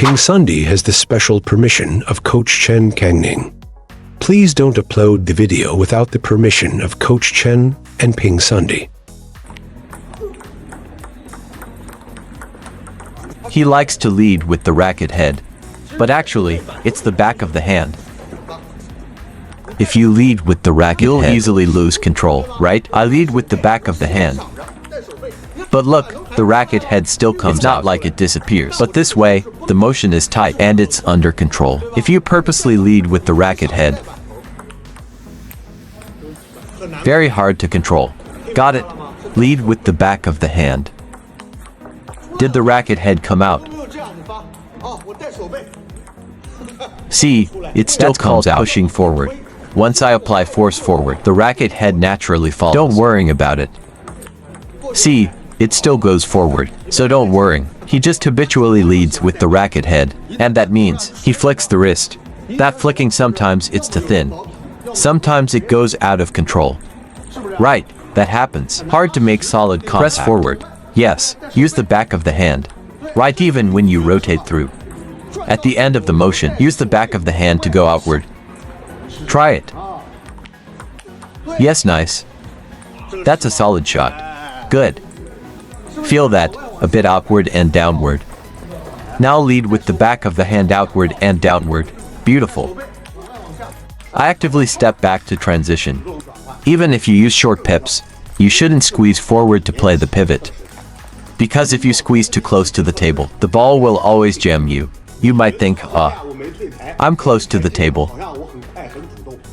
PingSunday has the special permission of Coach Chen Kangning. Please don't upload the video without the permission of Coach Chen and PingSunday. He likes to lead with the racket head, but actually, it's the back of the hand. If you lead with the racket you'll easily lose control, right? I lead with the back of the hand. But look, the racket head still comes out. It's not like it disappears. But this way, the motion is tight and it's under control. If you purposely lead with the racket head, very hard to control. Got it? Lead with the back of the hand. Did the racket head come out? See, it still comes out. Pushing forward. Once I apply force forward, the racket head naturally falls. Don't worry about it. See, it still goes forward, so don't worry. He just habitually leads with the racket head, and that means he flicks the wrist. That flicking sometimes it's too thin. Sometimes it goes out of control. Right, that happens. Hard to make solid contact. Press forward. Yes, use the back of the hand. Right, even when you rotate through. At the end of the motion, use the back of the hand to go outward. Try it. Yes, nice. That's a solid shot. Good. Feel that, a bit outward and downward. Now lead with the back of the hand outward and downward. Beautiful. I actively step back to transition. Even if you use short pips, you shouldn't squeeze forward to play the pivot. Because if you squeeze too close to the table, the ball will always jam you. You might think, I'm close to the table.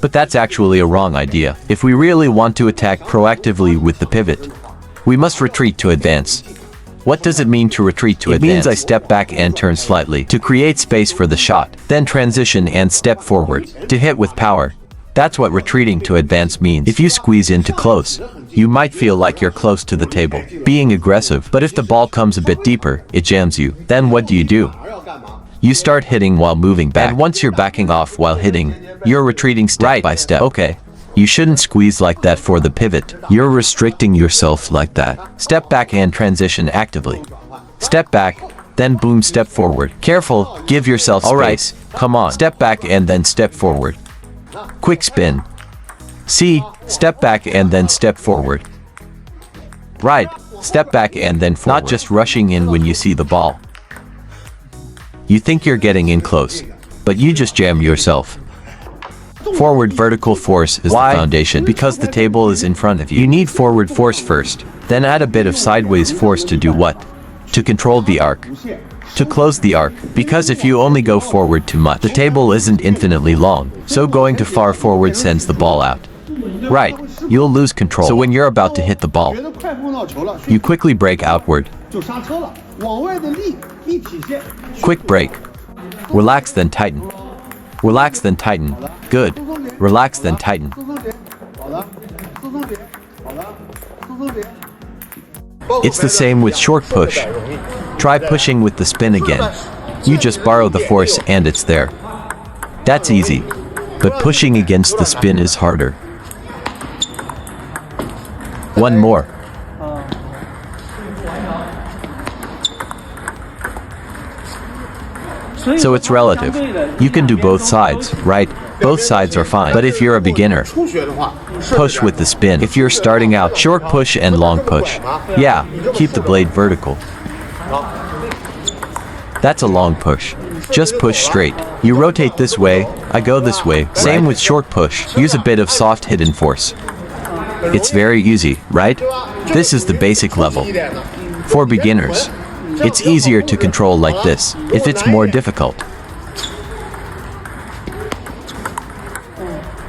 But that's actually a wrong idea. If we really want to attack proactively with the pivot, we must retreat to advance. What does it mean to retreat to advance? It means I step back and turn slightly to create space for the shot, then transition and step forward to hit with power. That's what retreating to advance means. If you squeeze in too close, you might feel like you're close to the table, being aggressive. But if the ball comes a bit deeper, it jams you. Then what do? You start hitting while moving back. And once you're backing off while hitting, you're retreating step by step. Okay. You shouldn't squeeze like that for the pivot. You're restricting yourself like that. Step back and transition actively. Step back, then boom, step forward. Careful, give yourself space. Alright, come on. Step back and then step forward. Quick spin. See, step back and then step forward. Right, step back and then forward. Not just rushing in when you see the ball. You think you're getting in close, but you just jam yourself. Forward vertical force is the foundation. Because the table is in front of you. You need forward force first, then add a bit of sideways force to do what? To control the arc. To close the arc, because if you only go forward too much, the table isn't infinitely long, so going too far forward sends the ball out. Right, you'll lose control. So when you're about to hit the ball, you quickly break outward. Quick break. Relax then tighten. Relax then tighten. Good. Relax then tighten. It's the same with short push. Try pushing with the spin again. You just borrow the force and it's there. That's easy. But pushing against the spin is harder. One more. So it's relative. You can do both sides, right? Both sides are fine. But if you're a beginner, push with the spin. If you're starting out, short push and long push. Yeah, keep the blade vertical. That's a long push. Just push straight. You rotate this way, I go this way. Same with short push. Use a bit of soft hidden force. It's very easy, right? This is the basic level. For beginners, it's easier to control like this. If it's more difficult,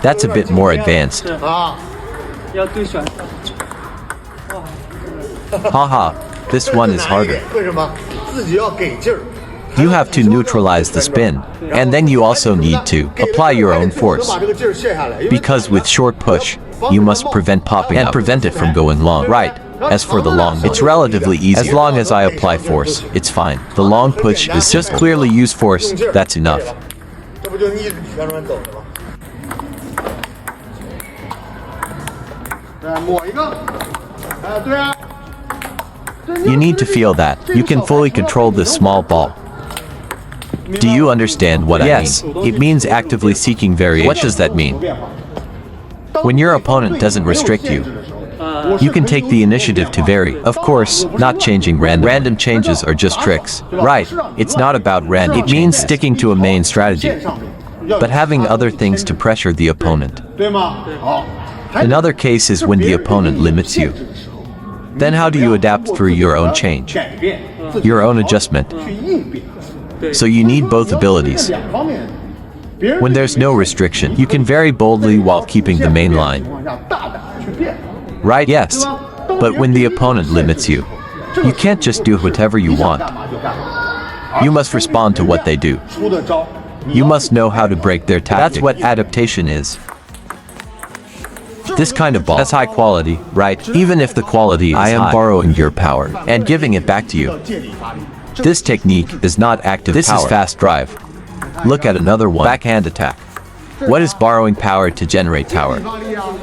that's a bit more advanced. Haha, this one is harder. You have to neutralize the spin, and then you also need to apply your own force. Because with short push, you must prevent popping and prevent it from going long. Right. As for the long, it's relatively easy. As long as I apply force, it's fine. The long push is just clearly use force, that's enough. You need to feel that you can fully control this small ball. Do you understand what I mean? Yes, it means actively seeking variation. What does that mean? When your opponent doesn't restrict you, you can take the initiative to vary. Of course, not changing random. Random changes are just tricks. Right, it's not about random. It means sticking to a main strategy, but having other things to pressure the opponent. Another case is when the opponent limits you. Then how do you adapt through your own change? Your own adjustment. So you need both abilities. When there's no restriction, you can vary boldly while keeping the main line. Right? Yes. But when the opponent limits you, you can't just do whatever you want. You must respond to what they do. You must know how to break their tactic. That's what adaptation is. This kind of ball has high quality, right? Even if the quality is high. I am borrowing your power and giving it back to you. This technique is not active power. This is fast drive. Look at another one. Backhand attack. What is borrowing power to generate power?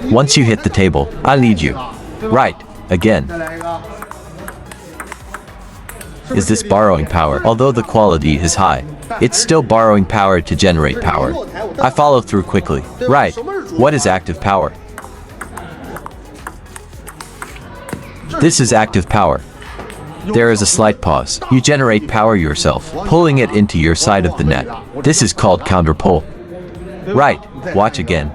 Once you hit the table, I lead you. Right, again. Is this borrowing power? Although the quality is high, it's still borrowing power to generate power. I follow through quickly. Right. What is active power? This is active power. There is a slight pause. You generate power yourself, pulling it into your side of the net. This is called counterpull. Right, watch again.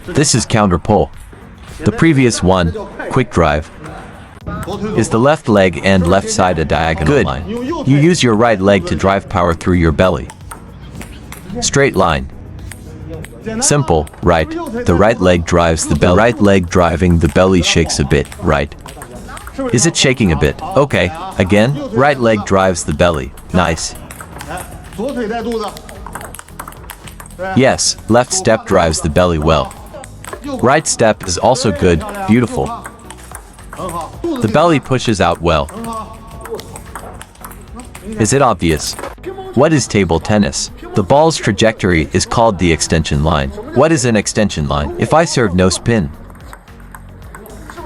This is counterpull. The previous one, quick drive, is the left leg and left side a diagonal line. You use your right leg to drive power through your belly. Straight line. Simple, right? The right leg drives the belly. Right leg driving the belly shakes a bit, right? Is it shaking a bit? Okay, again, right leg drives the belly. Nice. Yes, left step drives the belly well. Right step is also good, beautiful. The belly pushes out well. Is it obvious? What is table tennis? The ball's trajectory is called the extension line. What is an extension line? If I serve no spin,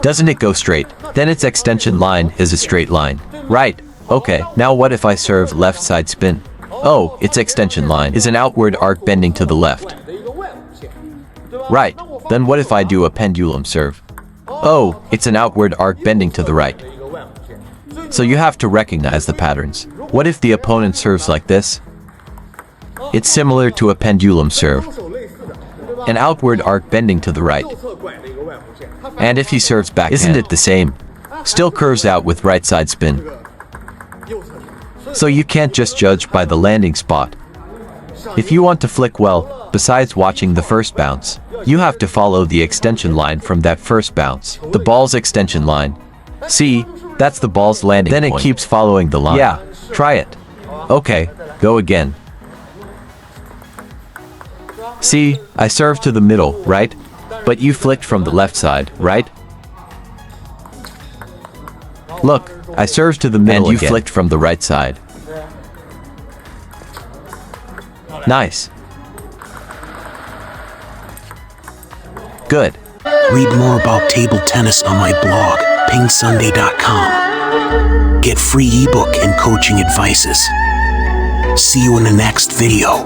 doesn't it go straight? Then its extension line is a straight line. Right. Okay, now what if I serve left side spin? Oh, its extension line is an outward arc bending to the left. Right. Then what if I do a pendulum serve? Oh, it's an outward arc bending to the right. So you have to recognize the patterns. What if the opponent serves like this? It's similar to a pendulum serve. An outward arc bending to the right. And if he serves backhand, isn't it the same? Still curves out with right side spin. So you can't just judge by the landing spot. If you want to flick well, besides watching the first bounce, you have to follow the extension line from that first bounce. The ball's extension line. See, that's the ball's landing point. Then it keeps following the line. Yeah, try it. Okay, go again. See, I served to the middle, right? But you flicked from the left side, right? Look, I served to the middle and you flicked from the right side. Nice. Good. Read more about table tennis on my blog, PingSunday.com. Get free ebook and coaching advices. See you in the next video.